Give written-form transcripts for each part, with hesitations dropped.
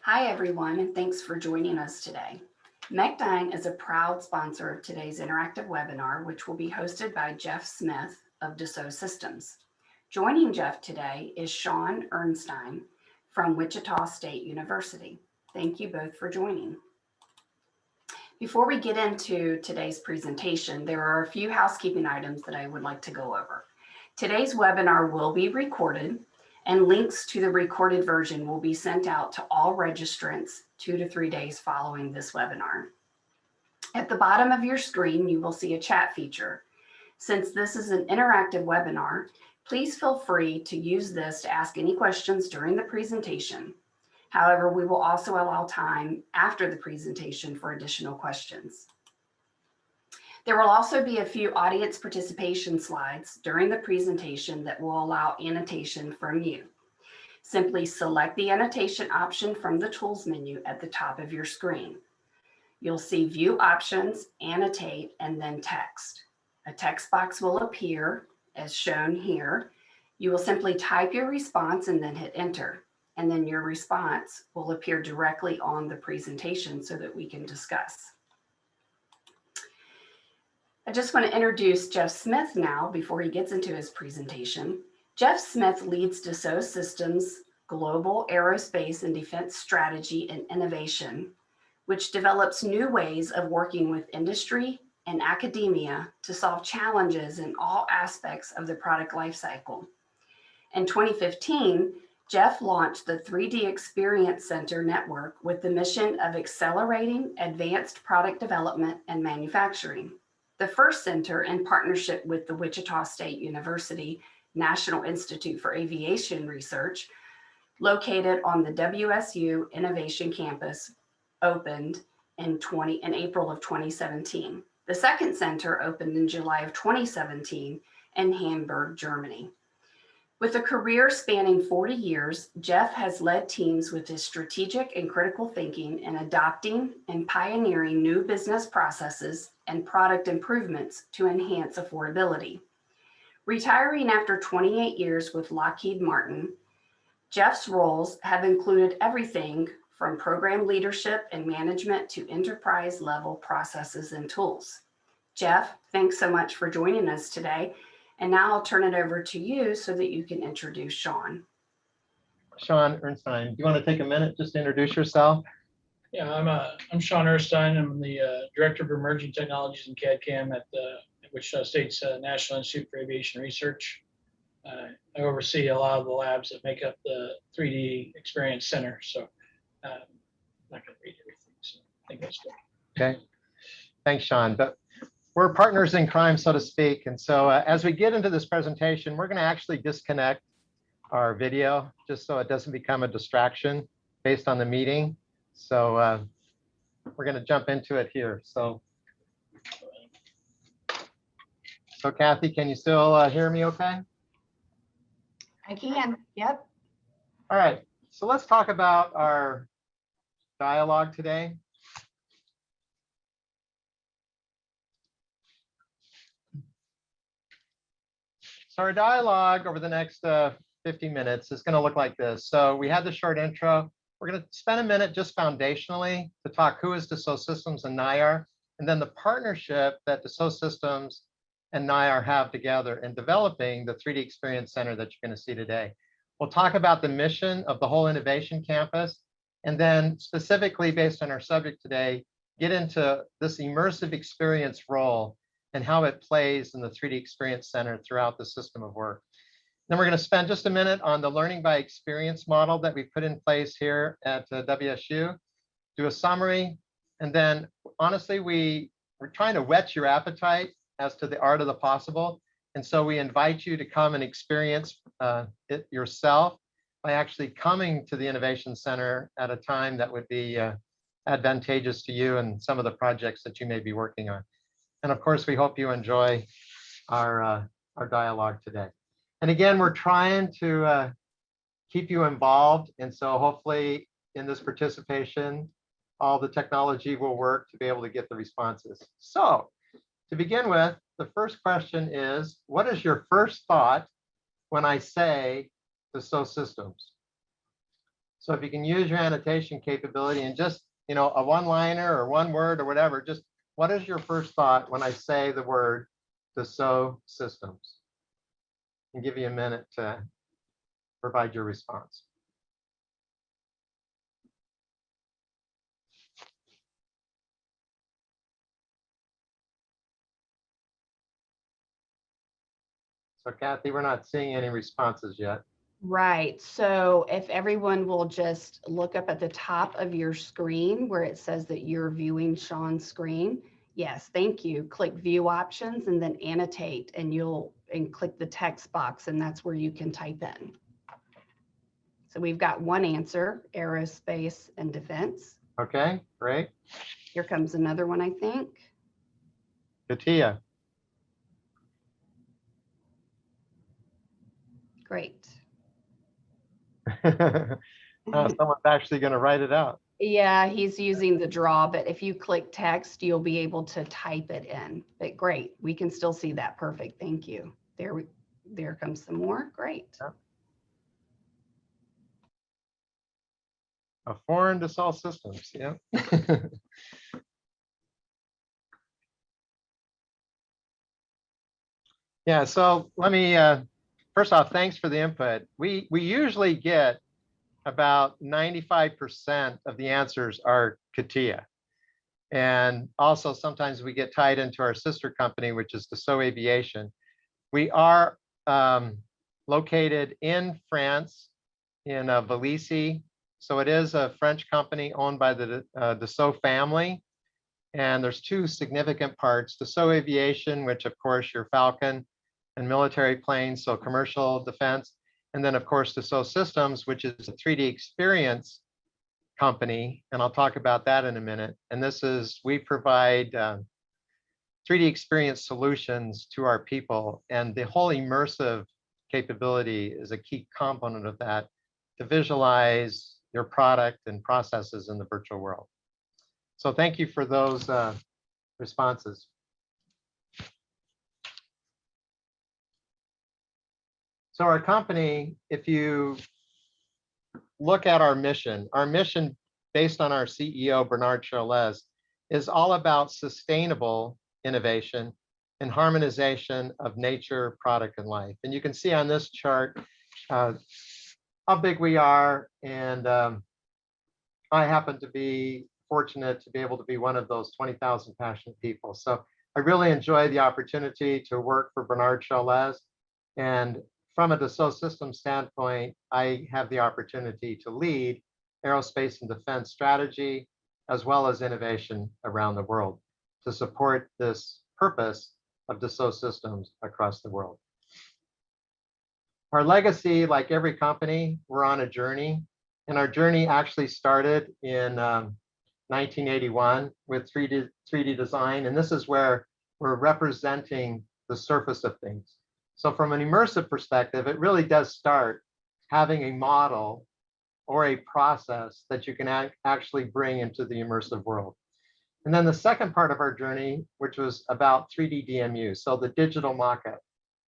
Hi, everyone, and thanks for joining us today. Mechdyne is a proud sponsor of today's interactive webinar, which will be hosted by Jeff Smith of Dassault Systemes. Joining Jeff today is Sean Ernstein from Wichita State University. Thank you both for joining. Before we get into today's presentation, there are a few housekeeping items that I would like to go over. Today's webinar will be recorded, and links to the recorded version will be sent out to all registrants 2 to 3 days following this webinar. At the bottom of your screen, you will see a chat feature. Since this is an interactive webinar, please feel free to use this to ask any questions during the presentation. However, we will also allow time after the presentation for additional questions. There will also be a few audience participation slides during the presentation that will allow annotation from you. Simply select the annotation option from the tools menu at the top of your screen. You'll see view options, annotate, and then text. A text box will appear as shown here. You will simply type your response and then hit enter. And then your response will appear directly on the presentation so that we can discuss. I just want to introduce Jeff Smith now before he gets into his presentation. Jeff Smith leads Dassault Systemes' global aerospace and defense strategy and innovation, which develops new ways of working with industry and academia to solve challenges in all aspects of the product lifecycle. In 2015, Jeff launched the 3D Experience Center network with the mission of accelerating advanced product development and manufacturing. The first center, in partnership with the Wichita State University National Institute for Aviation Research, located on the WSU Innovation Campus, opened in April of 2017. The second center opened in July of 2017 in Hamburg, Germany. With a career spanning 40 years, Jeff has led teams with his strategic and critical thinking in adopting and pioneering new business processes and product improvements to enhance affordability. Retiring after 28 years with Lockheed Martin, Jeff's roles have included everything from program leadership and management to enterprise-level processes and tools. Jeff, thanks so much for joining us today. And now I'll turn it over to you so that you can introduce Sean. Sean Ernstein, do you want to take a minute just to introduce yourself? Yeah, I'm Sean Ernstein. I'm the Director of Emerging Technologies and CAD/CAM at Wichita State's National Institute for Aviation Research. I oversee a lot of the labs that make up the 3D Experience Center, so I'm not going to read everything, so I think that's good. Okay, thanks, Sean. But we're partners in crime, so to speak. And so as we get into this presentation, we're going to actually disconnect our video just so it doesn't become a distraction based on the meeting. So we're going to jump into it here. So Kathy, can you still hear me okay? I can, yep. All right, so let's talk about our dialogue today. So our dialogue over the next 50 minutes is going to look like this. So we had the short intro. We're going to spend a minute just foundationally to talk who is Dassault Systemes and NIAR, and then the partnership that Dassault Systemes and NIAR have together in developing the 3D Experience Center that you're going to see today. We'll talk about the mission of the whole innovation campus, and then specifically based on our subject today, get into this immersive experience role and how it plays in the 3D Experience Center throughout the system of work. Then we're going to spend just a minute on the learning by experience model that we put in place here at WSU, do a summary, and then honestly, we're trying to whet your appetite as to the art of the possible. And so we invite you to come and experience it yourself by actually coming to the Innovation Center at a time that would be advantageous to you and some of the projects that you may be working on. And of course, we hope you enjoy our dialogue today. And again, we're trying to keep you involved. And so hopefully in this participation, all the technology will work to be able to get the responses. So to begin with, the first question is, what is your first thought when I say Dassault Systemes? So if you can use your annotation capability and just, a one-liner or one word or whatever, just what is your first thought when I say the word Dassault Systems? I'll give you a minute to provide your response. So Kathy, we're not seeing any responses yet. Right. So if everyone will just look up at the top of your screen where it says that you're viewing Sean's screen. Yes, thank you. Click view options and then annotate, and click the text box, and that's where you can type in. So we've got one answer, aerospace and defense. Okay, great. Here comes another one, I think. Katia. Great. Someone's actually going to write it out. Yeah, he's using the draw, but if you click text, you'll be able to type it in. But great, we can still see that. Perfect. Thank you. There comes some more. Great. Yeah. A foreign Dassault Systems. Yeah. Yeah. So let me first off, thanks for the input. We usually get about 95% of the answers are CATIA. And also sometimes we get tied into our sister company, which is Dassault Aviation. We are located in France, in Vélizy. So it is a French company owned by the Dassault family. And there's two significant parts: Dassault Aviation, which of course your Falcon and military planes, so commercial defense. And then of course Dassault Systems, which is a 3D experience company. And I'll talk about that in a minute. And we provide 3D experience solutions to our people. And the whole immersive capability is a key component of that, to visualize your product and processes in the virtual world. So thank you for those responses. So our company, if you look at our mission based on our CEO, Bernard Charles, is all about sustainable innovation and harmonization of nature, product, and life. And you can see on this chart how big we are. And I happen to be fortunate to be able to be one of those 20,000 passionate people. So I really enjoy the opportunity to work for Bernard Charles. And from a Dassault Systems standpoint, I have the opportunity to lead aerospace and defense strategy, as well as innovation around the world, to support this purpose of Dassault Systems across the world. Our legacy, like every company, we're on a journey. And our journey actually started in 1981 with 3D design. And this is where we're representing the surface of things. So from an immersive perspective, it really does start having a model or a process that you can actually bring into the immersive world. And then the second part of our journey, which was about 3D DMU, so the digital mockup.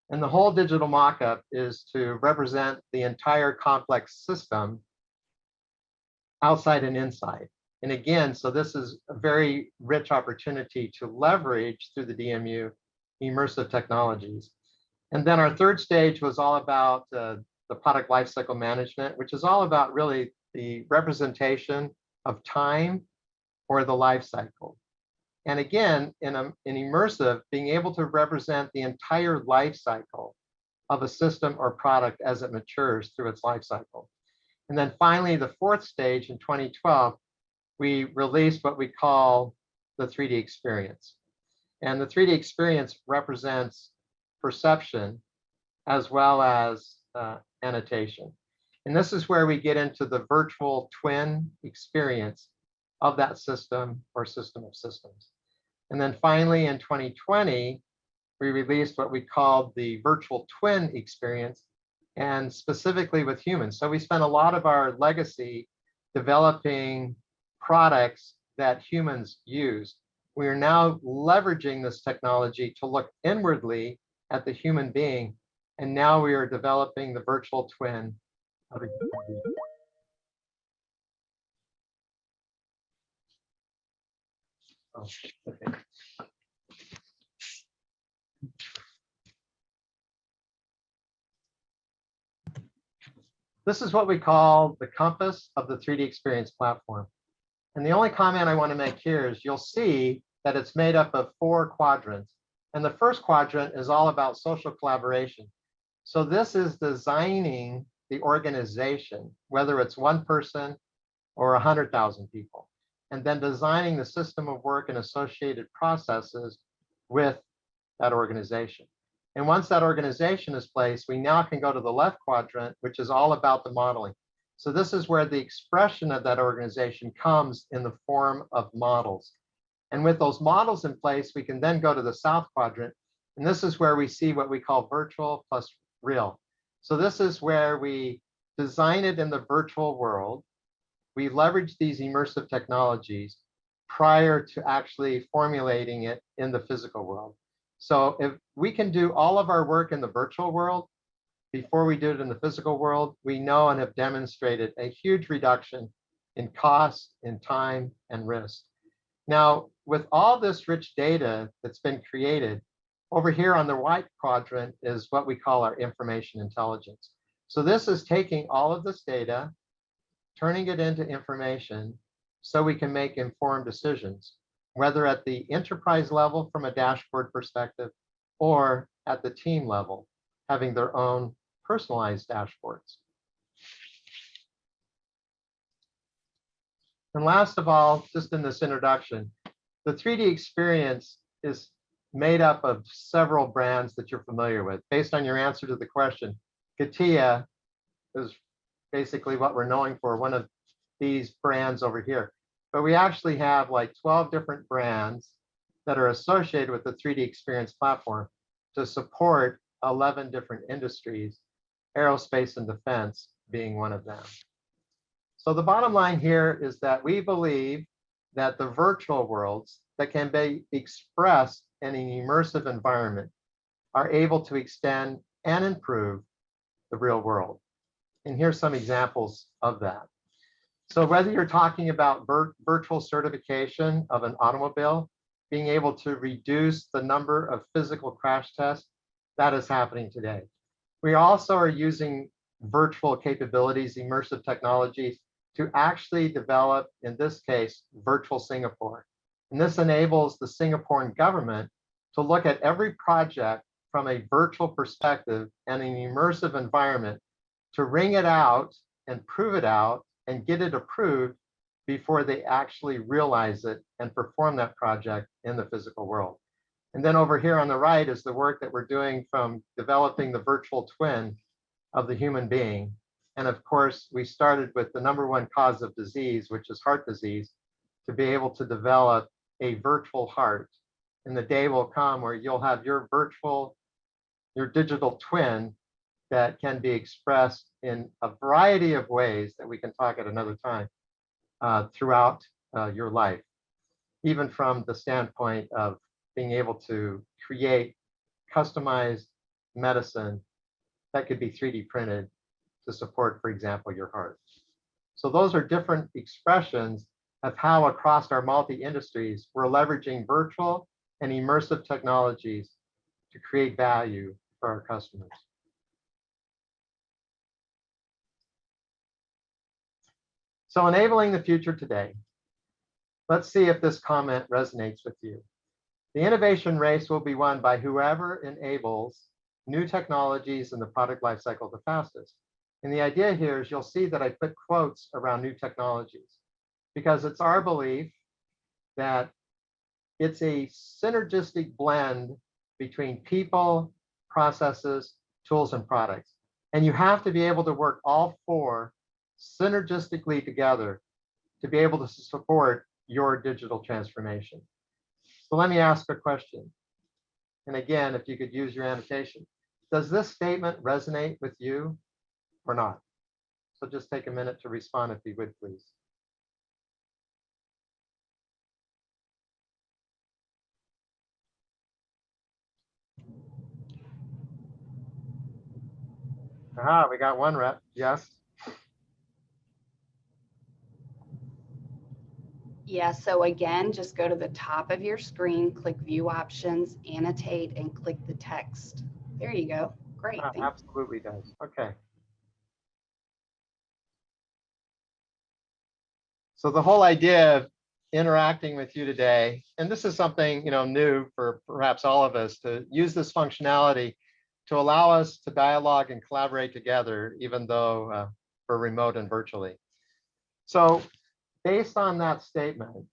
And the whole digital mockup is to represent the entire complex system outside and inside. And again, so this is a very rich opportunity to leverage through the DMU immersive technologies. And then our third stage was all about the product lifecycle management, which is all about really the representation of time or the life cycle. And again, in immersive, being able to represent the entire life cycle of a system or product as it matures through its life cycle. And then finally, the fourth stage in 2012, we released what we call the 3D experience. And the 3D experience represents perception as well as annotation. And this is where we get into the virtual twin experience of that system or system of systems. And then finally, in 2020, we released what we called the virtual twin experience, and specifically with humans. So we spent a lot of our legacy developing products that humans use. We are now leveraging this technology to look inwardly at the human being, and now we are developing the virtual twin of a human being. Oh, okay. This is what we call the compass of the 3D experience platform. And the only comment I want to make here is you'll see that it's made up of 4 quadrants. And the first quadrant is all about social collaboration. So this is designing the organization, whether it's 1 person or 100,000 people, and then designing the system of work and associated processes with that organization. And once that organization is placed, we now can go to the left quadrant, which is all about the modeling. So this is where the expression of that organization comes in the form of models. And with those models in place, we can then go to the south quadrant. And this is where we see what we call virtual plus real. So this is where we design it in the virtual world. We leverage these immersive technologies prior to actually formulating it in the physical world. So if we can do all of our work in the virtual world before we do it in the physical world, we know and have demonstrated a huge reduction in cost, in time, and risk. Now, with all this rich data that's been created, over here on the right quadrant is what we call our information intelligence. So this is taking all of this data, turning it into information so we can make informed decisions, whether at the enterprise level from a dashboard perspective or at the team level, having their own personalized dashboards. And last of all, just in this introduction, the 3D experience is made up of several brands that you're familiar with. Based on your answer to the question, CATIA is basically what we're known for, one of these brands over here. But we actually have like 12 different brands that are associated with the 3D experience platform to support 11 different industries, aerospace and defense being one of them. So the bottom line here is that we believe that the virtual worlds that can be expressed in an immersive environment are able to extend and improve the real world. And here's some examples of that. So whether you're talking about virtual certification of an automobile, being able to reduce the number of physical crash tests, that is happening today. We also are using virtual capabilities, immersive technologies, to actually develop, in this case, virtual Singapore. And this enables the Singaporean government to look at every project from a virtual perspective and an immersive environment to wring it out and prove it out and get it approved before they actually realize it and perform that project in the physical world. And then over here on the right is the work that we're doing from developing the virtual twin of the human being. And of course, we started with the #1 cause of disease, which is heart disease, to be able to develop a virtual heart. And the day will come where you'll have your digital twin that can be expressed in a variety of ways that we can talk at another time throughout your life, even from the standpoint of being able to create customized medicine that could be 3D printed to support, for example, your heart. So those are different expressions of how across our multi-industries, we're leveraging virtual and immersive technologies to create value for our customers. So enabling the future today. Let's see if this comment resonates with you. The innovation race will be won by whoever enables new technologies in the product lifecycle the fastest. And the idea here is you'll see that I put quotes around new technologies because it's our belief that it's a synergistic blend between people, processes, tools, and products. And you have to be able to work all 4 synergistically together to be able to support your digital transformation. So let me ask a question. And again, if you could use your annotation, does this statement resonate with you or not? So just take a minute to respond if you would, please. Aha, we got 1 rep, yes. Yeah, so again, just go to the top of your screen, click View Options, Annotate, and click the text. There you go. Great. Thank you. Absolutely does. Okay. So the whole idea of interacting with you today, and this is something new for perhaps all of us, to use this functionality to allow us to dialogue and collaborate together, even though we're remote and virtually. So based on that statement,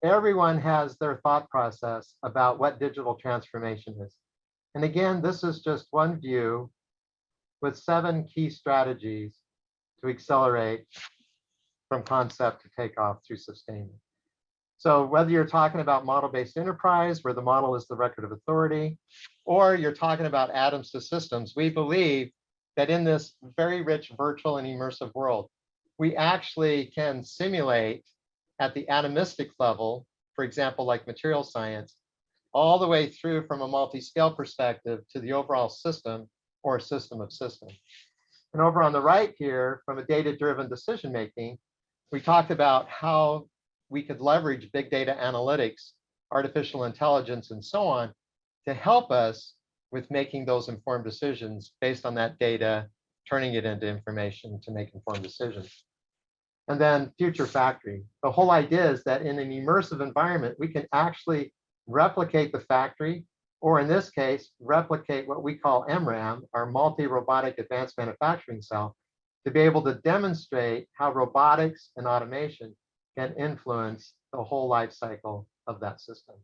everyone has their thought process about what digital transformation is. And again, this is just one view with 7 key strategies to accelerate from concept to takeoff through sustainment. So whether you're talking about model-based enterprise, where the model is the record of authority, or you're talking about atoms to systems, we believe that in this very rich virtual and immersive world, we actually can simulate at the atomistic level, for example, like material science, all the way through from a multi-scale perspective to the overall system or system of systems. And over on the right here, from a data-driven decision-making, we talked about how we could leverage big data analytics, artificial intelligence, and so on to help us with making those informed decisions based on that data, turning it into information to make informed decisions. And then future factory. The whole idea is that in an immersive environment, we can actually replicate the factory, or in this case, replicate what we call MRAM, our Multirobotic Advanced Manufacturing Cell, to be able to demonstrate how robotics and automation can influence the whole life cycle of that system.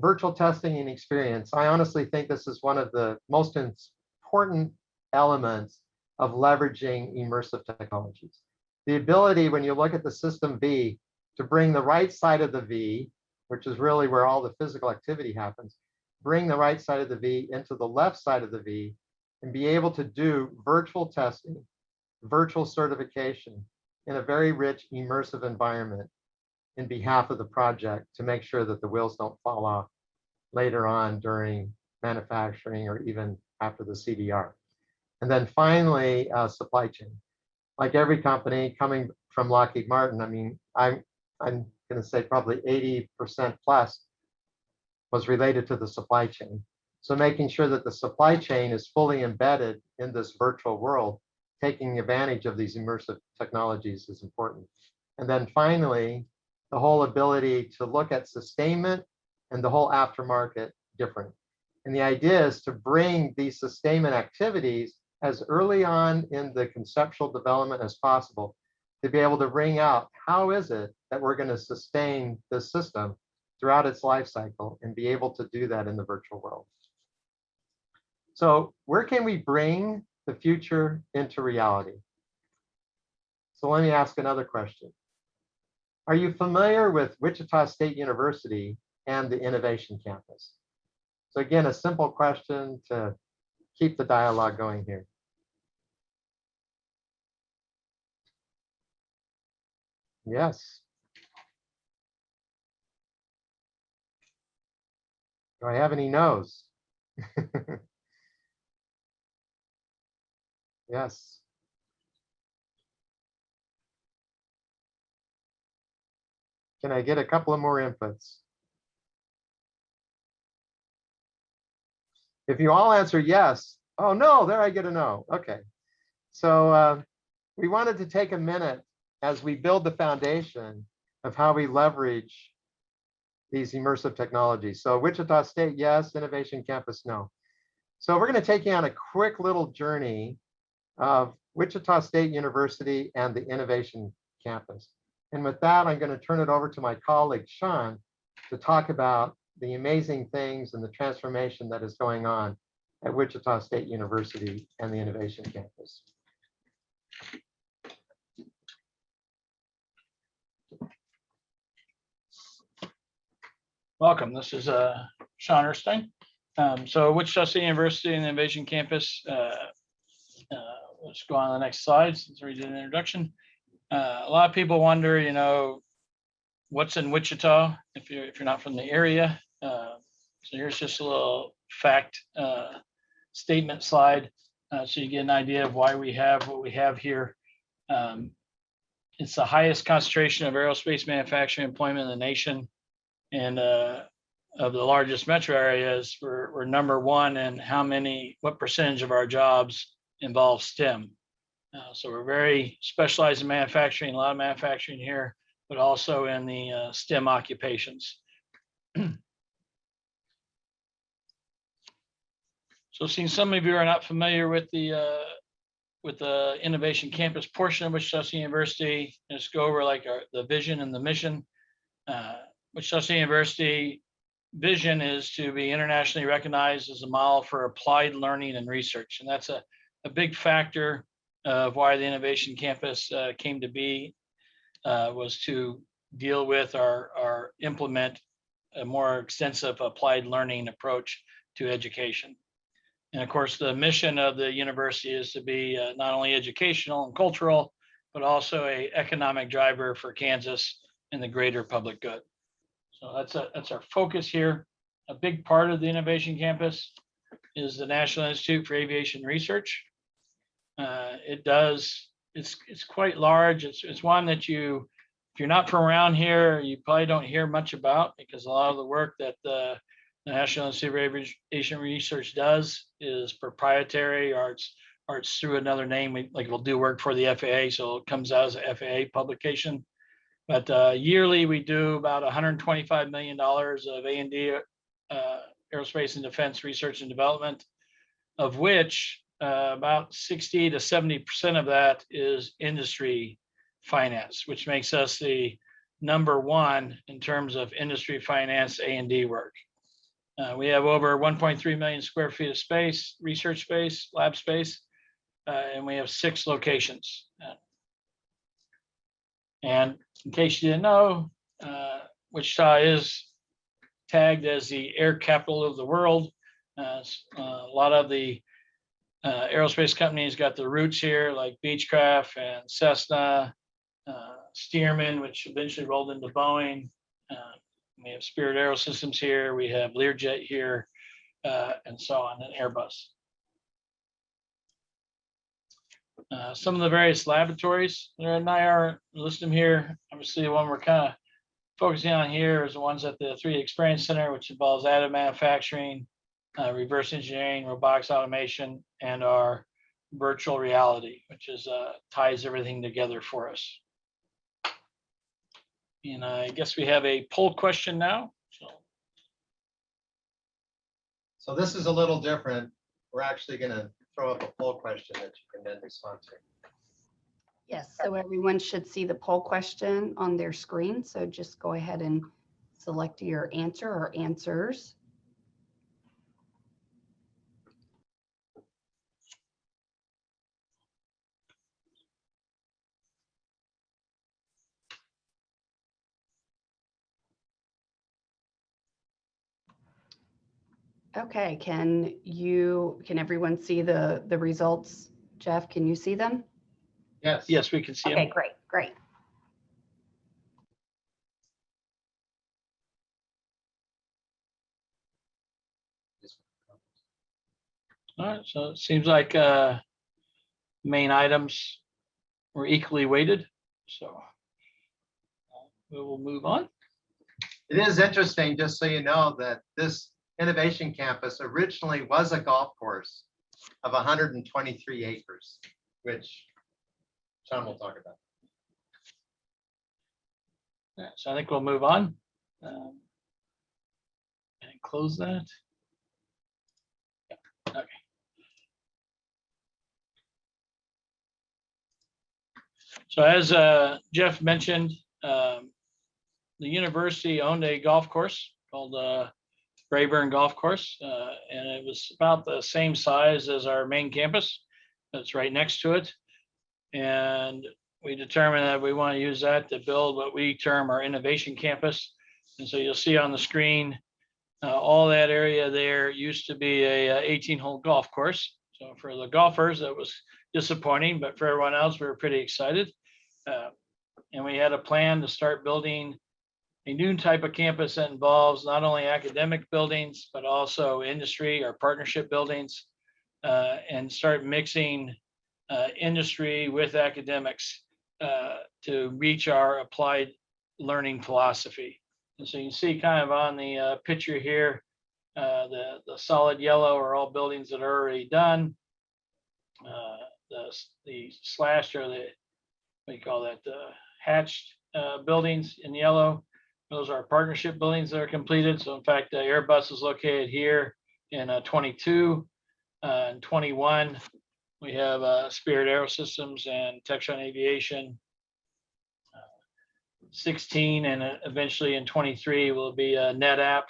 Virtual testing and experience. I honestly think this is one of the most important elements of leveraging immersive technologies. The ability, when you look at the system V, to bring the right side of the V, which is really where all the physical activity happens, bring the right side of the V into the left side of the V, and be able to do virtual testing, virtual certification in a very rich immersive environment in behalf of the project to make sure that the wheels don't fall off later on during manufacturing or even after the CDR. And then finally, supply chain. Like every company coming from Lockheed Martin, I mean, I'm going to say probably 80% plus was related to the supply chain. So making sure that the supply chain is fully embedded in this virtual world, taking advantage of these immersive technologies is important. And then finally, the whole ability to look at sustainment and the whole aftermarket different. And the idea is to bring these sustainment activities as early on in the conceptual development as possible, to be able to bring out how is it that we're going to sustain this system throughout its life cycle and be able to do that in the virtual world. So where can we bring the future into reality? So let me ask another question. Are you familiar with Wichita State University and the Innovation Campus? So again, a simple question to keep the dialogue going here. Yes. Do I have any no's? Yes. Can I get a couple of more inputs? If you all answer yes, oh no, there I get a no. Okay. So we wanted to take a minute as we build the foundation of how we leverage these immersive technologies. So Wichita State, yes. Innovation Campus, no. So we're going to take you on a quick little journey of Wichita State University and the Innovation Campus. And with that, I'm going to turn it over to my colleague, Sean, to talk about the amazing things and the transformation that is going on at Wichita State University and the Innovation Campus. Welcome. This is Sean Erstein. So Wichita State University and the Innovation Campus. Let's go on to the next slide since we did an introduction. A lot of people wonder, what's in Wichita if you're not from the area. So here's just a little fact statement slide so you get an idea of why we have what we have here. It's the highest concentration of aerospace manufacturing employment in the nation. And of the largest metro areas, we're number one in what percentage of our jobs involve STEM. So we're very specialized in manufacturing, a lot of manufacturing here, but also in the STEM occupations. So seeing some of you are not familiar with the innovation campus portion of Wichita University, let's go over like the vision and the mission. Wichita University vision is to be internationally recognized as a model for applied learning and research. And that's a big factor of why the innovation campus came to be, was to deal with or implement a more extensive applied learning approach to education. And of course, the mission of the university is to be not only educational and cultural, but also an economic driver for Kansas and the greater public good. So that's our focus here. A big part of the innovation campus is the National Institute for Aviation Research. It's quite large. It's one that if you're not from around here, you probably don't hear much about, because a lot of the work that the National Institute for Aviation Research does is proprietary, or it's through another name. We'll do work for the FAA, so it comes out as an FAA publication. But yearly, we do about $125 million of A&D, aerospace and defense research and development, of which about 60 to 70% of that is industry finance, which makes us the number one in terms of industry finance A&D work. We have over 1.3 million square feet of space, research space, lab space, and we have 6 locations. And in case you didn't know, Wichita is tagged as the air capital of the world. A lot of the aerospace companies got their roots here, like Beechcraft and Cessna, Stearman, which eventually rolled into Boeing. We have Spirit Aerosystems here. We have Learjet here, and so on, and Airbus. Some of the various laboratories that are in NIAR, list them here. Obviously, the one we're kind of focusing on here is the ones at the 3D Experience Center, which involves additive manufacturing, reverse engineering, robotics automation, and our virtual reality, which is ties everything together for us. And I guess we have a poll question now. So this is a little different. We're actually going to throw up a poll question that you can then respond to. Yes, so everyone should see the poll question on their screen. So just go ahead and select your answer or answers. Okay, can everyone see the results? Jeff, can you see them? Yes. Yes, we can see them. Okay, great. All right, so it seems like main items were equally weighted. So we will move on. It is interesting, just so you know, that this innovation campus originally was a golf course of 123 acres, which Sean will talk about. Yeah, so I think we'll move on and close that. Yeah, okay. So as Jeff mentioned, the university owned a golf course called Rayburn Golf Course, and it was about the same size as our main campus. That's right next to it. And we determined that we want to use that to build what we term our innovation campus. And so you'll see on the screen, all that area there used to be a 18-hole golf course. So for the golfers, that was disappointing, but for everyone else, we were pretty excited. And we had a plan to start building a new type of campus that involves not only academic buildings, but also industry or partnership buildings, and start mixing industry with academics. to reach our applied learning philosophy. And so you can see kind of on the picture here, the solid yellow are all buildings that are already done. The slashed or the, what do you call that, the hatched buildings in yellow, those are partnership buildings that are completed. So in fact, Airbus is located here in 22 and 21. We have Spirit Aerosystems and Textron Aviation. 16 and eventually in 23 will be NetApp.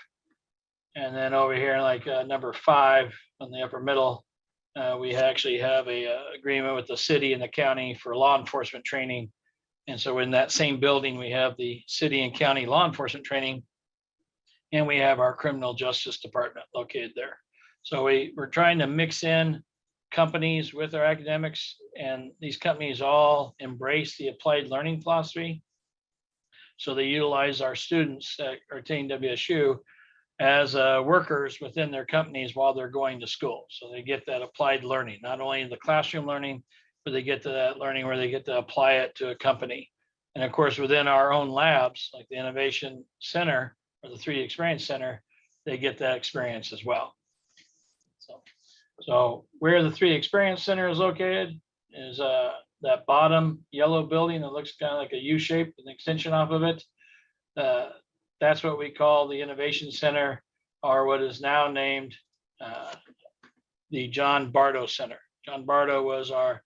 And then over here, like number 5 on the upper middle, we actually have a agreement with the city and the county for law enforcement training. And so in that same building, we have the city and county law enforcement training, and we have our criminal justice department located there. So we're trying to mix in companies with our academics, and these companies all embrace the applied learning philosophy. So they utilize our students that are attending WSU as workers within their companies while they're going to school. So they get that applied learning, not only the classroom learning, but they get to that learning where they get to apply it to a company. And of course, within our own labs, like the Innovation Center or the 3D Experience Center, they get that experience as well. So where the 3D Experience Center is located is that bottom yellow building that looks kind of like a U shape with an extension off of it. That's what we call the Innovation Center, or what is now named the John Bardo Center. John Bardo was our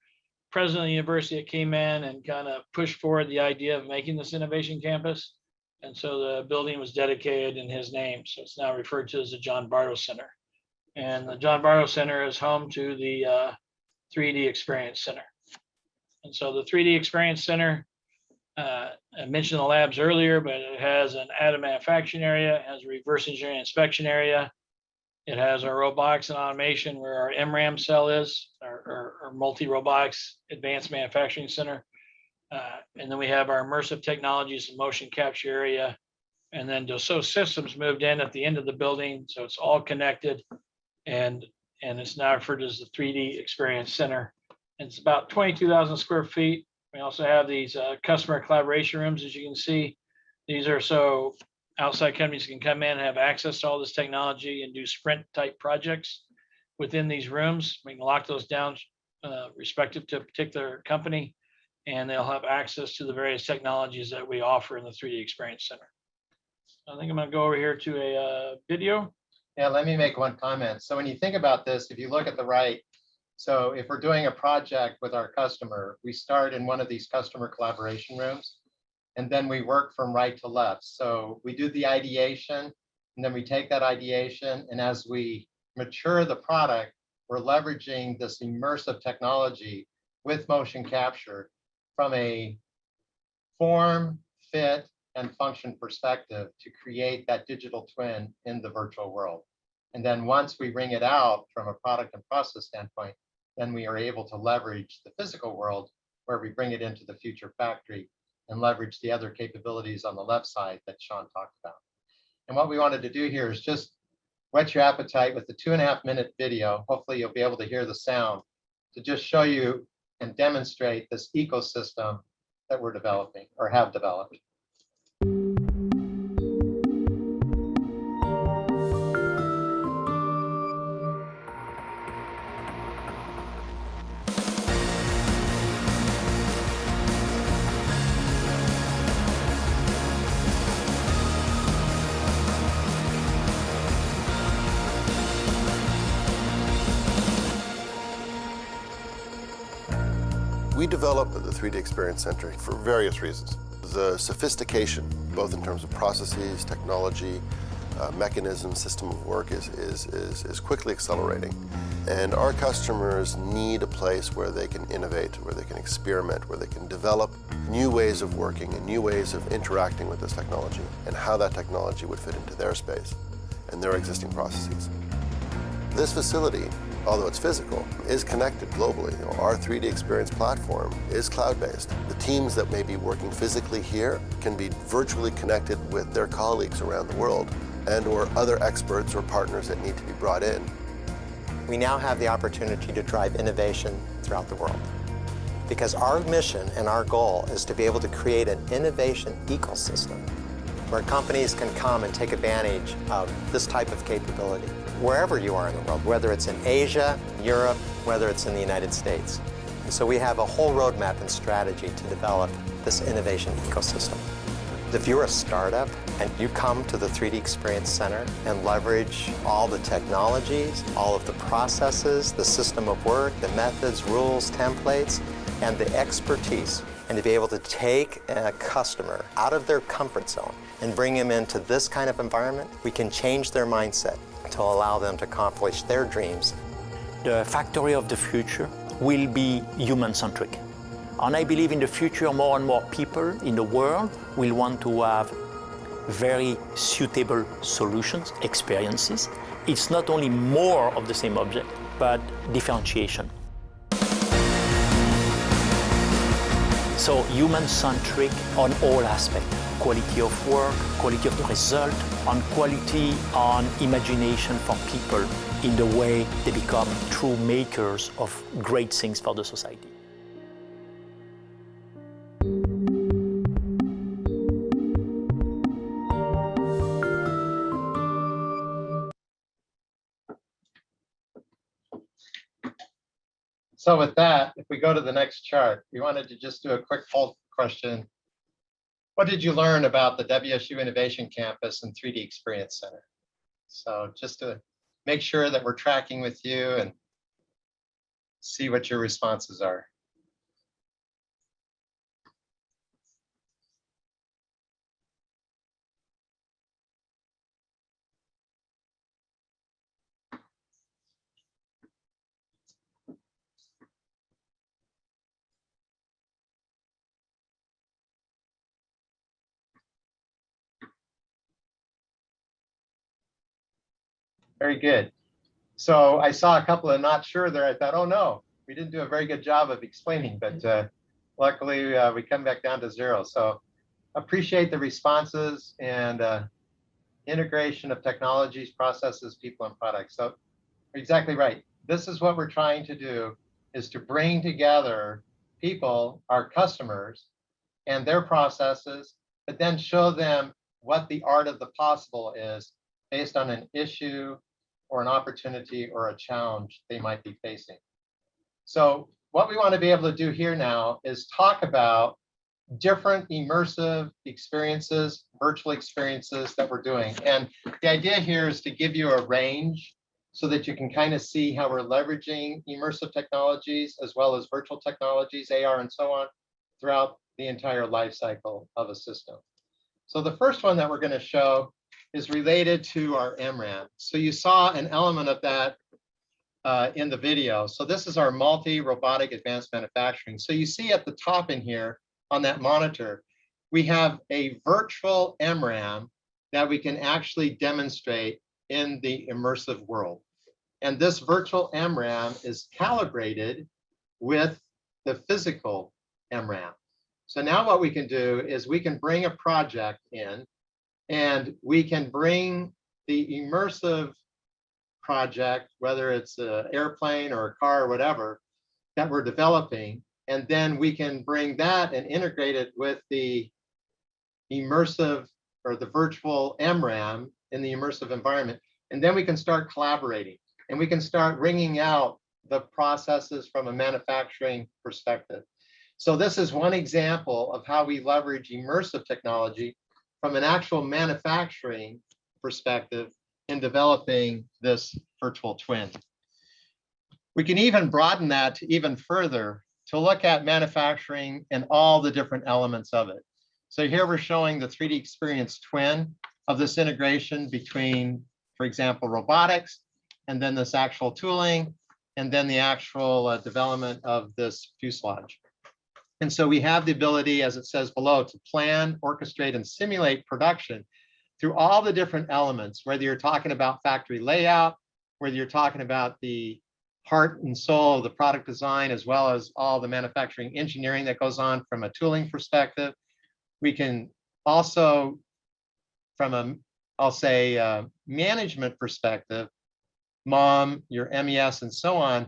president of the university that came in and kind of pushed forward the idea of making this innovation campus. And so the building was dedicated in his name. So it's now referred to as the John Bardo Center. And the John Bardo Center is home to the 3D Experience Center. And so the 3D Experience Center, I mentioned the labs earlier, but it has an additive manufacturing area, it has a reverse engineering inspection area. It has our robotics and automation where our MRAM cell is, our Multirobotics Advanced Manufacturing Center. And then we have our immersive technologies and motion capture area. And then Dassault Systems moved in at the end of the building. So it's all connected, and it's now referred to as the 3D Experience Center. And it's about 22,000 square feet. We also have these customer collaboration rooms, as you can see. These are so outside companies can come in and have access to all this technology and do sprint type projects within these rooms. We can lock those down respective to a particular company, and they'll have access to the various technologies that we offer in the 3D Experience Center. I think I'm going to go over here to a video. Yeah, let me make one comment. So when you think about this, if you look at the right, so if we're doing a project with our customer, we start in one of these customer collaboration rooms, and then we work from right to left. So we do the ideation, and then we take that ideation, and as we mature the product, we're leveraging this immersive technology with motion capture from a form, fit, and function perspective to create that digital twin in the virtual world. And then once we bring it out from a product and process standpoint, then we are able to leverage the physical world where we bring it into the future factory and leverage the other capabilities on the left side that Sean talked about. And what we wanted to do here is just whet your appetite with the 2.5-minute video. Hopefully you'll be able to hear the sound to just show you and demonstrate this ecosystem that we're developing or have developed. We developed the 3D Experience Center for various reasons. The sophistication, both in terms of processes, technology, mechanism, system of work is quickly accelerating. And our customers need a place where they can innovate, where they can experiment, where they can develop new ways of working and new ways of interacting with this technology and how that technology would fit into their space and their existing processes. This facility, although it's physical, is connected globally. You know, our 3D Experience platform is cloud-based. The teams that may be working physically here can be virtually connected with their colleagues around the world and/or other experts or partners that need to be brought in. We now have the opportunity to drive innovation throughout the world. because our mission and our goal is to be able to create an innovation ecosystem where companies can come and take advantage of this type of capability wherever you are in the world, whether it's in Asia, Europe, whether it's in the United States. And so we have a whole roadmap and strategy to develop this innovation ecosystem. If you're a startup and you come to the 3D Experience Center and leverage all the technologies, all of the processes, the system of work, the methods, rules, templates, and the expertise, and to be able to take a customer out of their comfort zone and bring them into this kind of environment, we can change their mindset to allow them to accomplish their dreams. The factory of the future will be human-centric. And I believe in the future, more and more people in the world will want to have very suitable solutions, experiences. It's not only more of the same object, but differentiation. So human-centric on all aspects. Quality of work, quality of the result, and quality on imagination for people in the way they become true makers of great things for the society. So with that, if we go to the next chart, we wanted to just do a quick poll question. What did you learn about the WSU Innovation Campus and 3D Experience Center? So just to make sure that we're tracking with you and see what your responses are. Very good. So I saw a couple of not sure there. I thought, oh no, we didn't do a very good job of explaining, but luckily we come back down to 0. So appreciate the responses and integration of technologies, processes, people, and products. So exactly right. This is what we're trying to do, is to bring together people, our customers, and their processes, but then show them what the art of the possible is based on an issue or an opportunity or a challenge they might be facing. So what we want to be able to do here now is talk about different immersive experiences, virtual experiences that we're doing. And the idea here is to give you a range so that you can kind of see how we're leveraging immersive technologies as well as virtual technologies, AR and so on, throughout the entire life cycle of a system. So the first one that we're going to show is related to our MRAM. So you saw an element of that in the video. So this is our Multirobotic Advanced Manufacturing. So you see at the top in here on that monitor, we have a virtual MRAM that we can actually demonstrate in the immersive world. And this virtual MRAM is calibrated with the physical MRAM. So now what we can do is we can bring a project in, and we can bring the immersive project, whether it's an airplane or a car or whatever that we're developing, and then we can bring that and integrate it with the immersive or the virtual MRAM in the immersive environment. And then we can start collaborating, and we can start wringing out the processes from a manufacturing perspective. So this is one example of how we leverage immersive technology from an actual manufacturing perspective in developing this virtual twin. We can even broaden that to even further to look at manufacturing and all the different elements of it. So here we're showing the 3D Experience twin of this integration between, for example, robotics, and then this actual tooling, and then the actual development of this fuselage. And so we have the ability, as it says below, to plan, orchestrate, and simulate production through all the different elements, whether you're talking about factory layout, whether you're talking about the heart and soul of the product design, as well as all the manufacturing engineering that goes on from a tooling perspective. We can also, from a, I'll say, management perspective, MOM, your MES, and so on,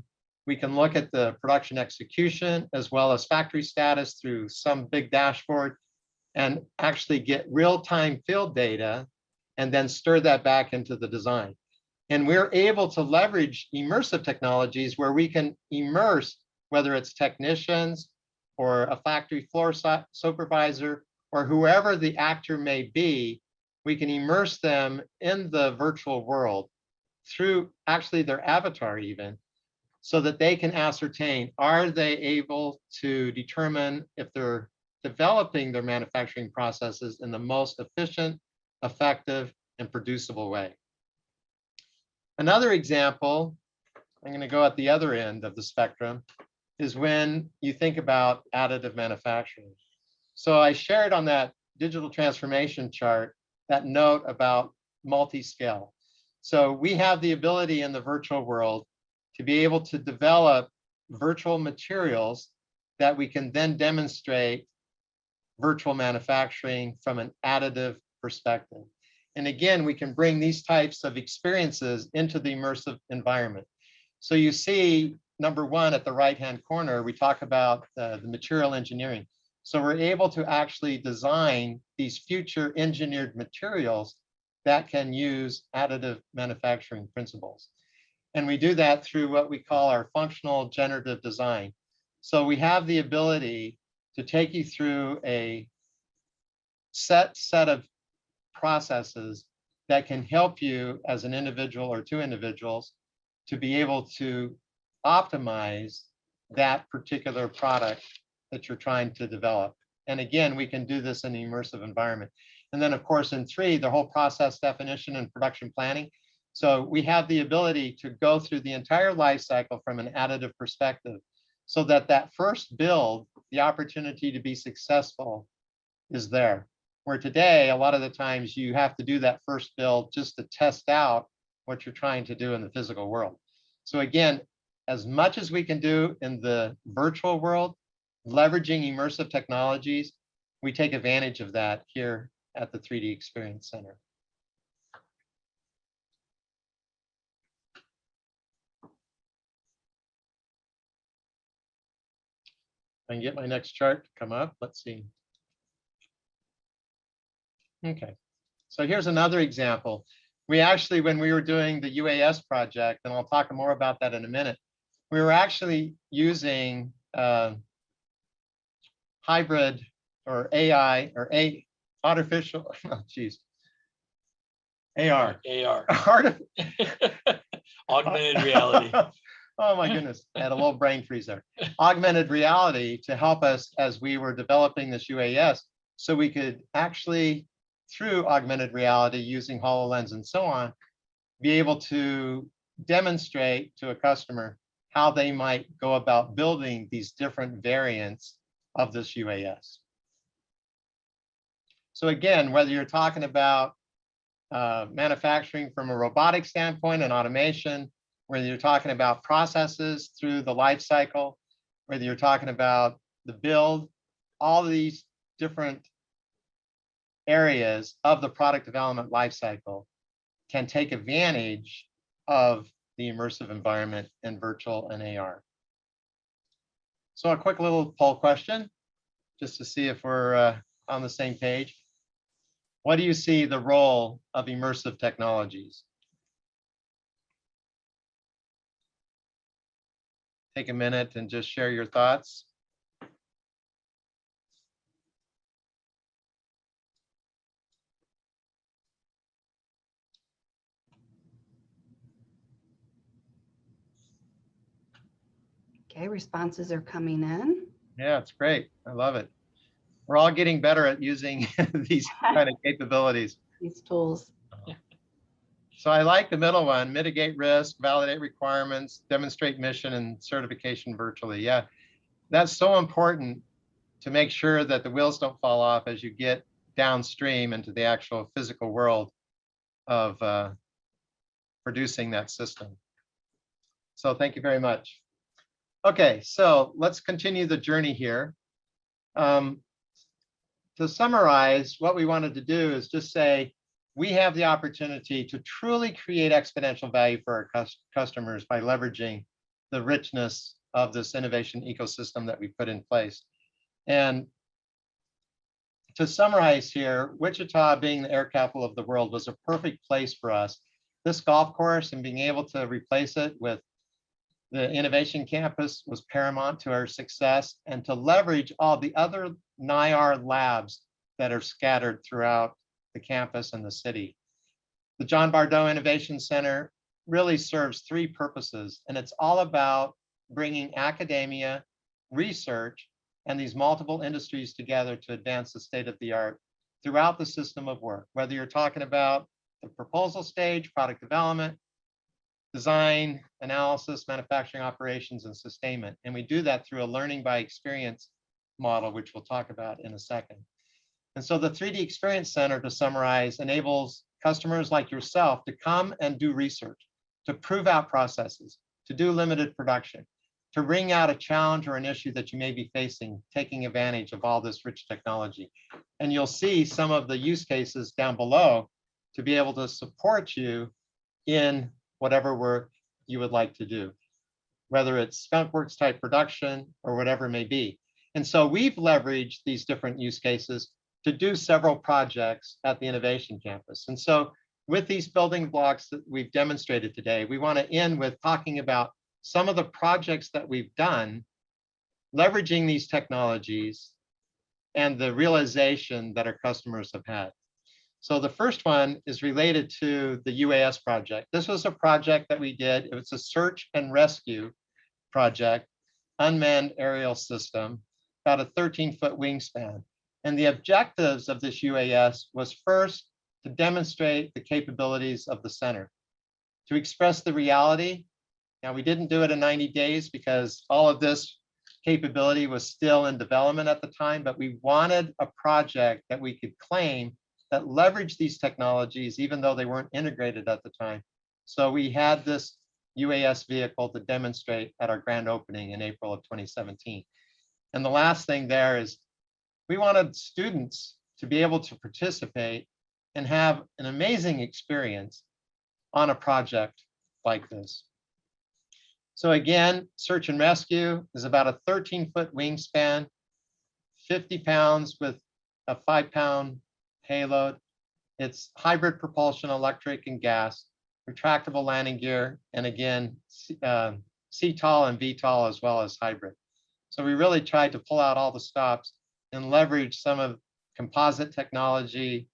We can look at the production execution as well as factory status through some big dashboard and actually get real-time field data and then stir that back into the design. And we're able to leverage immersive technologies where we can immerse, whether it's technicians or a factory floor supervisor or whoever the actor may be, we can immerse them in the virtual world through actually their avatar even, so that they can ascertain, are they able to determine if they're developing their manufacturing processes in the most efficient, effective, and producible way. Another example, I'm going to go at the other end of the spectrum, is when you think about additive manufacturing. So I shared on that digital transformation chart that note about multi-scale. So we have the ability in the virtual world to be able to develop virtual materials that we can then demonstrate virtual manufacturing from an additive perspective. And again, we can bring these types of experiences into the immersive environment. So you see, number one, at the right-hand corner, we talk about the material engineering. So we're able to actually design these future engineered materials that can use additive manufacturing principles. And we do that through what we call our functional generative design. So we have the ability to take you through a set of processes that can help you as an individual or two individuals to be able to optimize that particular product that you're trying to develop. And again, we can do this in an immersive environment. And then of course in 3, the whole process definition and production planning. So we have the ability to go through the entire life cycle from an additive perspective, so that that first build, the opportunity to be successful is there. Where today, a lot of the times you have to do that first build just to test out what you're trying to do in the physical world. So again, as much as we can do in the virtual world, leveraging immersive technologies, we take advantage of that here at the 3D Experience Center. I can get my next chart to come up. Let's see. Okay, so here's another example. We actually, when we were doing the UAS project, and I'll talk more about that in a minute, we were actually using hybrid or AI or artificial, oh geez, AR. Augmented reality. Oh my goodness, I had a little brain freeze there. Augmented reality to help us as we were developing this UAS, so we could actually, through augmented reality using HoloLens and so on, be able to demonstrate to a customer how they might go about building these different variants of this UAS. So again, whether you're talking about manufacturing from a robotic standpoint and automation, whether you're talking about processes through the life cycle, whether you're talking about the build, all of these different areas of the product development life cycle can take advantage of the immersive environment in virtual and AR. So a quick little poll question, just to see if we're on the same page. What do you see the role of immersive technologies? Take a minute and just share your thoughts. Okay, responses are coming in. Yeah, it's great. I love it. We're all getting better at using these kind of capabilities. These tools. So I like the middle one: mitigate risk, validate requirements, demonstrate mission, and certification virtually. Yeah, that's so important to make sure that the wheels don't fall off as you get downstream into the actual physical world of producing that system. So thank you very much. Okay, so let's continue the journey here. To summarize, what we wanted to do is just say, we have the opportunity to truly create exponential value for our customers by leveraging the richness of this innovation ecosystem that we put in place. And to summarize here, Wichita, being the air capital of the world, was a perfect place for us. This golf course and being able to replace it with the innovation campus was paramount to our success, and to leverage all the other NIAR labs that are scattered throughout the campus and the city. The John Bardo Innovation Center really serves three purposes, and it's all about bringing academia, research, and these multiple industries together to advance the state of the art throughout the system of work, whether you're talking about the proposal stage, product development, design, analysis, manufacturing operations, and sustainment. And we do that through a learning by experience model, which we'll talk about in a second. And so the 3D Experience Center, to summarize, enables customers like yourself to come and do research, to prove out processes, to do limited production, to bring out a challenge or an issue that you may be facing, taking advantage of all this rich technology. And you'll see some of the use cases down below to be able to support you in whatever work you would like to do, whether it's skunkworks type production or whatever it may be. And so we've leveraged these different use cases to do several projects at the Innovation Campus. And so with these building blocks that we've demonstrated today, we want to end with talking about some of the projects that we've done, leveraging these technologies and the realization that our customers have had. So the first one is related to the UAS project. This was a project that we did. It was a search and rescue project, unmanned aerial system, about a 13-foot wingspan. And the objectives of this UAS was first to demonstrate the capabilities of the center, to express the reality. Now, we didn't do it in 90 days because all of this capability was still in development at the time, but we wanted a project that we could claim that leveraged these technologies, even though they weren't integrated at the time. So we had this UAS vehicle to demonstrate at our grand opening in April of 2017. And the last thing there is we wanted students to be able to participate and have an amazing experience on a project like this. So again, search and rescue is about a 13-foot wingspan, 50 pounds with a 5-pound payload. It's hybrid propulsion, electric and gas, retractable landing gear, and again, CTOL and VTOL as well as hybrid. So we really tried to pull out all the stops and leverage some of composite technology,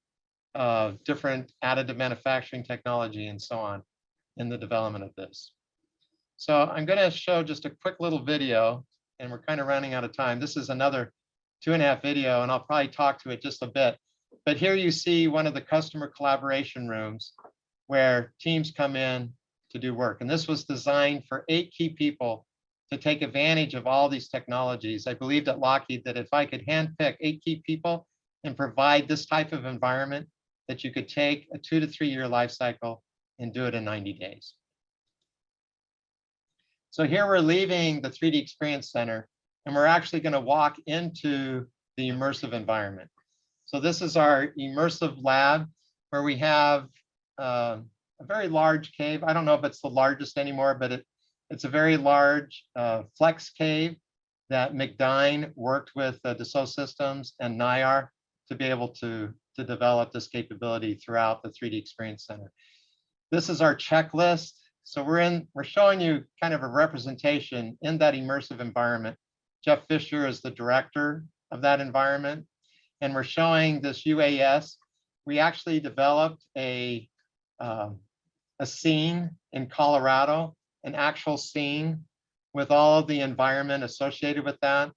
different additive manufacturing technology, and so on in the development of this. So I'm going to show just a quick little video, and we're kind of running out of time. This is another 2.5 video, and I'll probably talk to it just a bit. But here you see one of the customer collaboration rooms where teams come in to do work. And this was designed for 8 key people to take advantage of all these technologies. I believed at Lockheed that if I could handpick 8 key people and provide this type of environment, that you could take a 2 to 3 year life cycle and do it in 90 days. So here we're leaving the 3D Experience Center, and we're actually going to walk into the immersive environment. So this is our Immersive Lab, where we have a very large cave. I don't know if it's the largest anymore, but it's a very large flex cave that Mechdyne worked with Dassault Systemes and NIAR to be able to develop this capability throughout the 3D Experience Center. This is our checklist. So we're showing you kind of a representation in that immersive environment. Jeff Fisher is the director of that environment. And we're showing this UAS. We actually developed a scene in Colorado, an actual scene with all of the environment associated with that.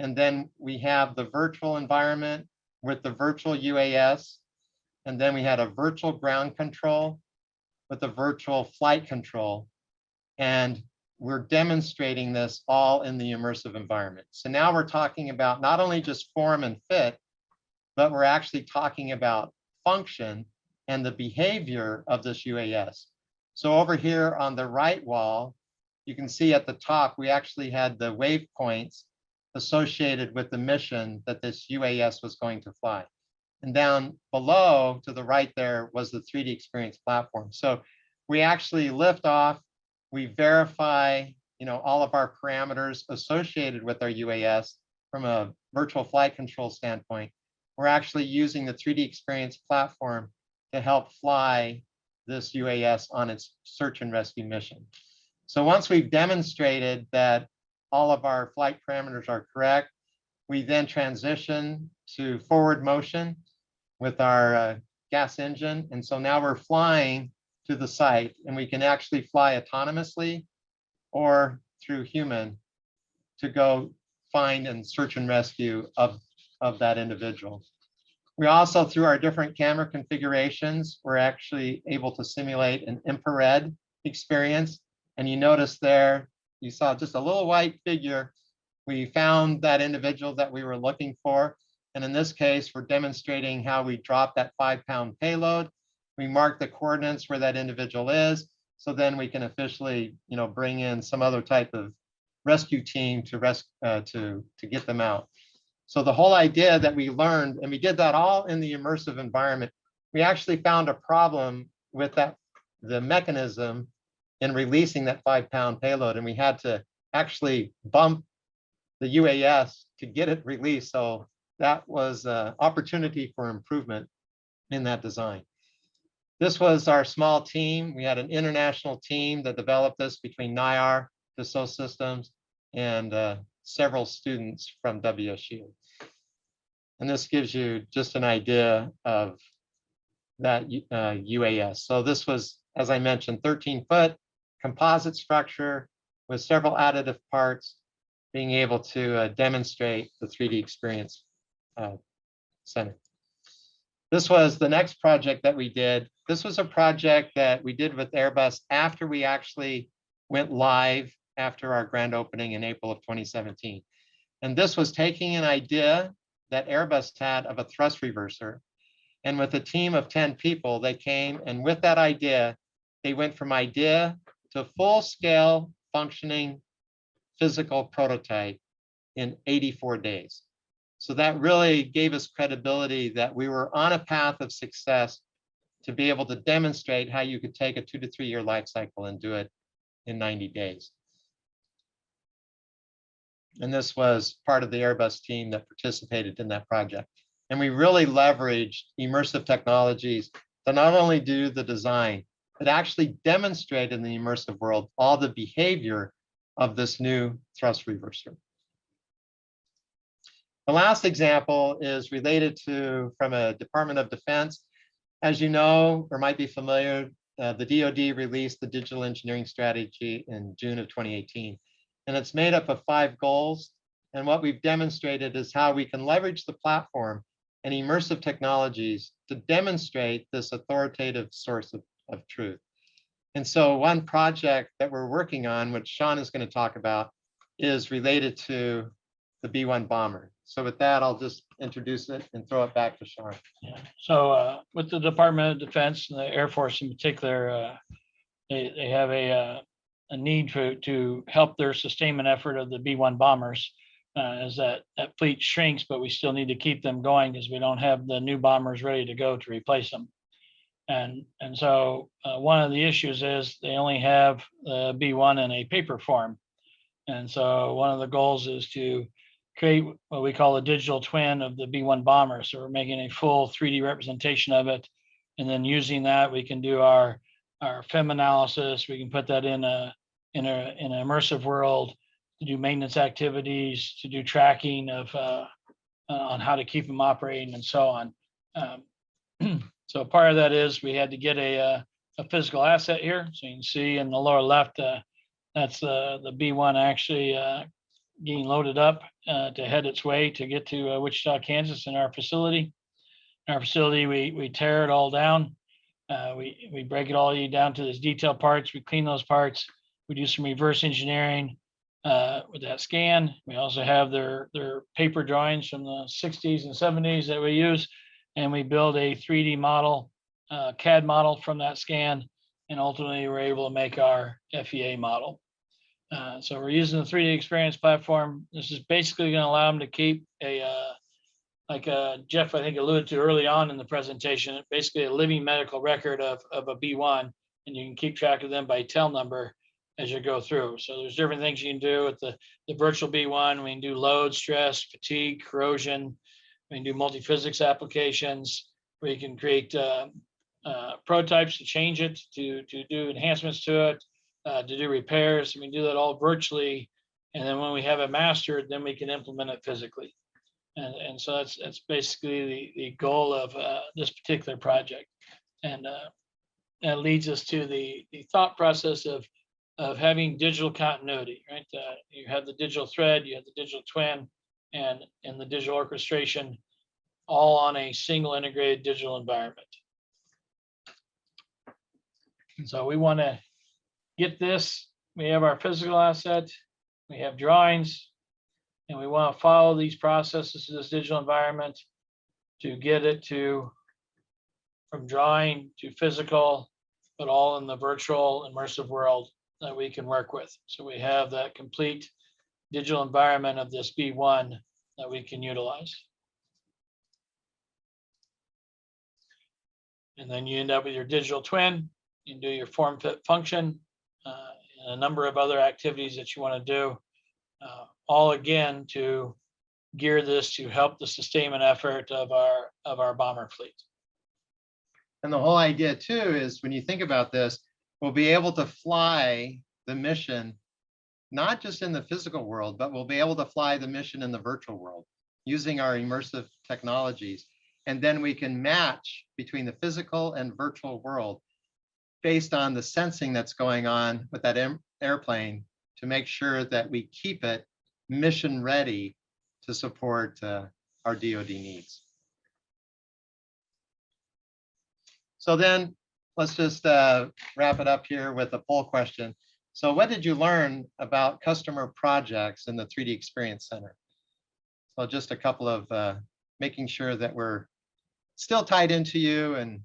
And then we have the virtual environment with the virtual UAS. And then we had a virtual ground control with a virtual flight control. And we're demonstrating this all in the immersive environment. So now we're talking about not only just form and fit, but we're actually talking about function and the behavior of this UAS. So over here on the right wall, you can see at the top, we actually had the waypoints associated with the mission that this UAS was going to fly. And down below to the right there was the 3D Experience platform. So we actually lift off, we verify all of our parameters associated with our UAS from a virtual flight control standpoint. We're actually using the 3D experience platform to help fly this UAS on its search and rescue mission. So once we've demonstrated that all of our flight parameters are correct, we then transition to forward motion with our gas engine. And so now we're flying to the site, and we can actually fly autonomously or through human to go find and search and rescue of that individual. We also, through our different camera configurations, we're actually able to simulate an infrared experience. And you notice there, you saw just a little white figure. We found that individual that we were looking for. And in this case, we're demonstrating how we drop that 5-pound payload. We mark the coordinates where that individual is. So then we can officially, bring in some other type of rescue team to get them out. So the whole idea that we learned, and we did that all in the immersive environment, we actually found a problem with the mechanism in releasing that 5-pound payload, and we had to actually bump the UAS to get it released. So that was an opportunity for improvement in that design. This was our small team. We had an international team that developed this between NIAR, Dassault Systemes, and several students from WSU. And this gives you just an idea of that UAS. So this was, as I mentioned, 13-foot composite structure with several additive parts, being able to demonstrate the 3D experience center. This was the next project that we did. This was a project that we did with Airbus after we actually went live after our grand opening in April of 2017. And this was taking an idea that Airbus had of a thrust reverser. And with a team of 10 people, they came, and with that idea, they went from idea to full-scale functioning physical prototype in 84 days. So that really gave us credibility that we were on a path of success to be able to demonstrate how you could take a 2 to 3 year life cycle and do it in 90 days. And this was part of the Airbus team that participated in that project. And we really leveraged immersive technologies to not only do the design, but actually demonstrate in the immersive world all the behavior of this new thrust reverser. The last example is related to from a Department of Defense. As you know, or might be familiar, the DoD released the digital engineering strategy in June of 2018. And it's made up of 5 goals. And what we've demonstrated is how we can leverage the platform and immersive technologies to demonstrate this authoritative source of truth. And so one project that we're working on, which Sean is going to talk about, is related to the B-1 bomber. So with that, I'll just introduce it and throw it back to Sean. Yeah. So with the Department of Defense and the Air Force in particular, they have a need to help their sustainment effort of the B-1 bombers as that fleet shrinks, but we still need to keep them going because we don't have the new bombers ready to go to replace them. And so one of the issues is they only have the B-1 in a paper form. And so one of the goals is to create what we call a digital twin of the B-1 bomber. So we're making a full 3D representation of it. And then using that, we can do our FEM analysis. We can put that in an immersive world to do maintenance activities, to do tracking of on how to keep them operating and so on. So part of that is we had to get a physical asset here. So you can see in the lower left, that's the B-1 actually getting loaded up to head its way to get to Wichita, Kansas in our facility. In our facility, we tear it all down. We break it all down to these detailed parts. We clean those parts. We do some reverse engineering with that scan. We also have their paper drawings from the 60s and 70s that we use. And we build a 3D model, CAD model from that scan. And ultimately, we're able to make our FEA model. So we're using the 3D experience platform. This is basically going to allow them to keep like Jeff, I think, alluded to early on in the presentation, basically a living medical record of a B-1, and you can keep track of them by tail number. as you go through. So there's different things you can do with the virtual B1. We can do load, stress, fatigue, corrosion. We can do multi-physics applications. We can create prototypes to change it, to do enhancements to it, to do repairs. We can do that all virtually. And then when we have it mastered, then we can implement it physically. And so that's basically the goal of this particular project. And that leads us to the thought process of having digital continuity, right? You have the digital thread, you have the digital twin, and the digital orchestration, all on a single integrated digital environment. And so we want to get this. We have our physical asset, we have drawings, and we want to follow these processes to this digital environment to get it to from drawing to physical, but all in the virtual immersive world that we can work with. So we have that complete digital environment of this B1 that we can utilize. And then you end up with your digital twin. You can do your form, fit, function, and a number of other activities that you want to do, all again to gear this to help the sustainment effort of our bomber fleet. And the whole idea too is when you think about this, we'll be able to fly the mission, not just in the physical world, but we'll be able to fly the mission in the virtual world using our immersive technologies. And then we can match between the physical and virtual world based on the sensing that's going on with that airplane to make sure that we keep it mission ready to support our DoD needs. So then let's just wrap it up here with a poll question. So what did you learn about customer projects in the 3D Experience Center? So just a couple of making sure that we're still tied into you and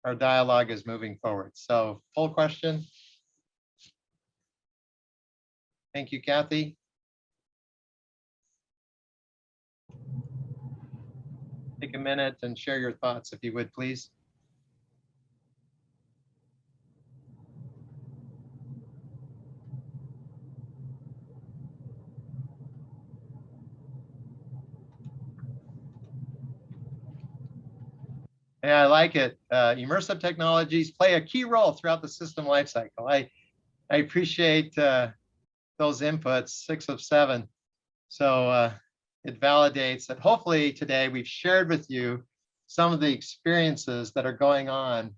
our dialogue is moving forward. So poll question. Thank you, Kathy. Take a minute and share your thoughts if you would, please. Yeah, I like it. Immersive technologies play a key role throughout the system lifecycle. I appreciate those inputs, 6 of 7. So it validates that hopefully today we've shared with you some of the experiences that are going on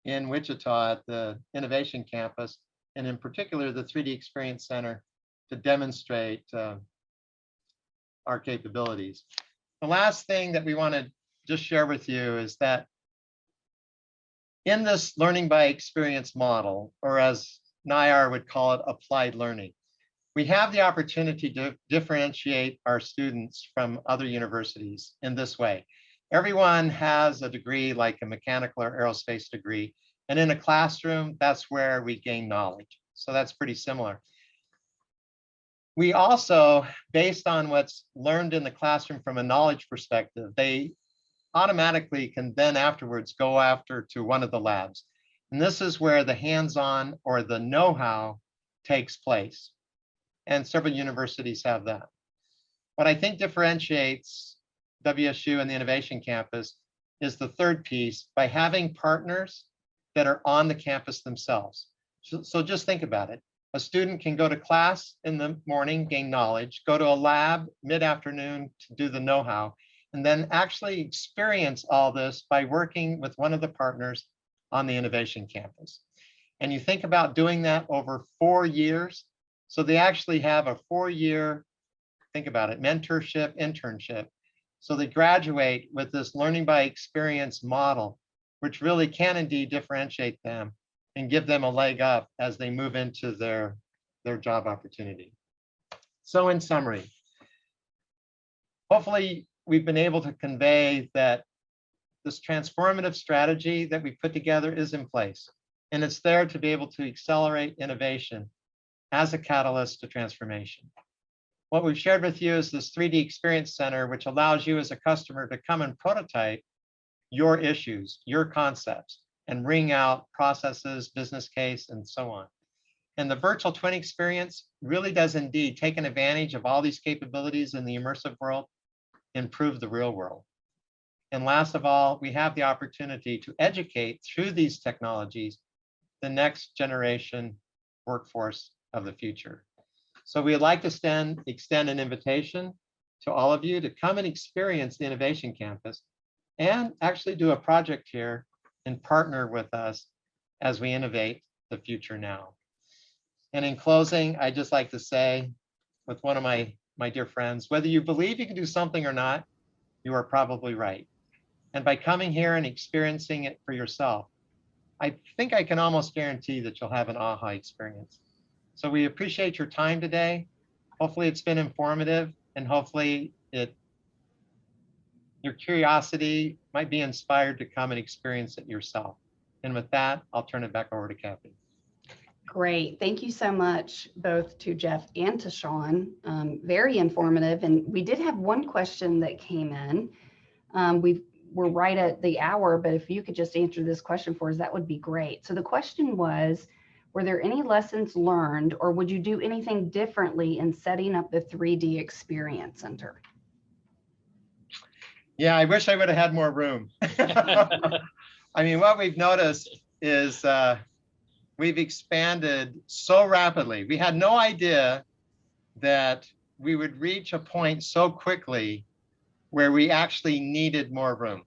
in Wichita at the Innovation Campus, and in particular, the 3D Experience Center to demonstrate our capabilities. The last thing that we want to just share with you is that in this learning by experience model, or as NIAR would call it, applied learning, we have the opportunity to differentiate our students from other universities in this way. Everyone has a degree like a mechanical or aerospace degree, and in a classroom, that's where we gain knowledge. So that's pretty similar. We also, based on what's learned in the classroom from a knowledge perspective, they automatically can then afterwards go after to one of the labs. And this is where the hands-on or the know-how takes place. And several universities have that. What I think differentiates WSU and the Innovation Campus is the third piece, by having partners that are on the campus themselves. So just think about it. A student can go to class in the morning, gain knowledge, go to a lab mid-afternoon to do the know-how, and then actually experience all this by working with one of the partners on the Innovation Campus. And you think about doing that over 4 years. So they actually have a 4-year, think about it, mentorship, internship. So they graduate with this learning by experience model, which really can indeed differentiate them and give them a leg up as they move into their job opportunity. So in summary, hopefully we've been able to convey that this transformative strategy that we put together is in place, and it's there to be able to accelerate innovation as a catalyst to transformation. What we've shared with you is this 3D Experience Center, which allows you as a customer to come and prototype your issues, your concepts, and ring out processes, business case, and so on. And the virtual twin experience really does indeed take an advantage of all these capabilities in the immersive world, improve the real world. And last of all, we have the opportunity to educate through these technologies the next generation workforce of the future. So we'd like to extend an invitation to all of you to come and experience the Innovation Campus and actually do a project here and partner with us as we innovate the future now. And in closing, I'd just like to say with one of my dear friends, whether you believe you can do something or not, you are probably right. And by coming here and experiencing it for yourself, I think I can almost guarantee that you'll have an aha experience. So we appreciate your time today. Hopefully it's been informative, and hopefully your curiosity might be inspired to come and experience it yourself. And with that, I'll turn it back over to Kathy. Great. Thank you so much, both to Jeff and to Sean. Very informative. And we did have one question that came in. We're right at the hour, but if you could just answer this question for us, that would be great. So the question was, were there any lessons learned, or would you do anything differently in setting up the 3D Experience Center? Yeah, I wish I would have had more room. I mean, what we've noticed is we've expanded so rapidly. We had no idea that we would reach a point so quickly where we actually needed more room.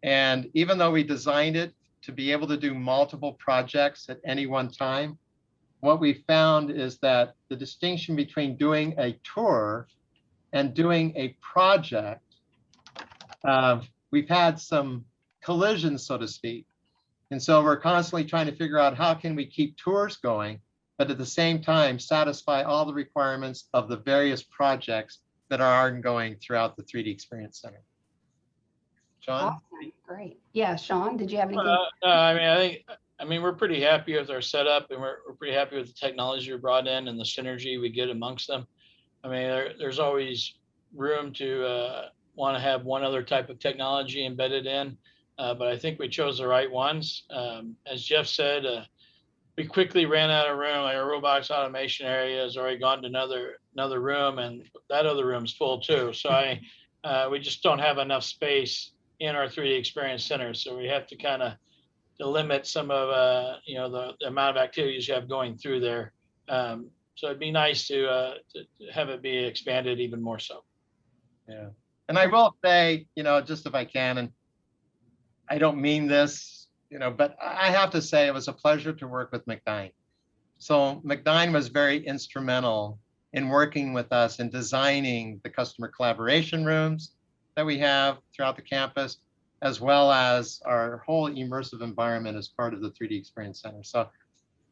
And even though we designed it to be able to do multiple projects at any one time, what we found is that the distinction between doing a tour and doing a project, we've had some collisions, so to speak. And so we're constantly trying to figure out how can we keep tours going, but at the same time, satisfy all the requirements of the various projects that are ongoing throughout the 3D Experience Center. Sean? Awesome. Great. Yeah, Sean, did you have anything? No, I mean, we're pretty happy with our setup, and we're pretty happy with the technology we brought in and the synergy we get amongst them. I mean, there's always room to want to have one other type of technology embedded in, but I think we chose the right ones. As Jeff said, we quickly ran out of room. Like our robotics automation area has already gone to another room, and that other room's full too. So we just don't have enough space in our 3D Experience Center. So we have to kind of limit some of the amount of activities you have going through there. So it'd be nice to have it be expanded even more so. Yeah. And I will say, just if I can, and I don't mean this, but I have to say it was a pleasure to work with Mechdyne. So Mechdyne was very instrumental in working with us in designing the customer collaboration rooms that we have throughout the campus, as well as our whole immersive environment as part of the 3D Experience Center. So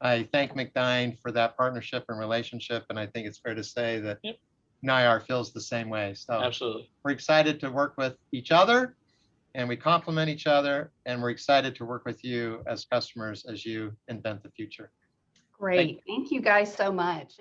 I thank Mechdyne for that partnership and relationship, and I think it's fair to say that NIAR feels the same way. So Absolutely. We're excited to work with each other, and we complement each other, and we're excited to work with you as customers as you invent the future. Great. Thank you guys so much.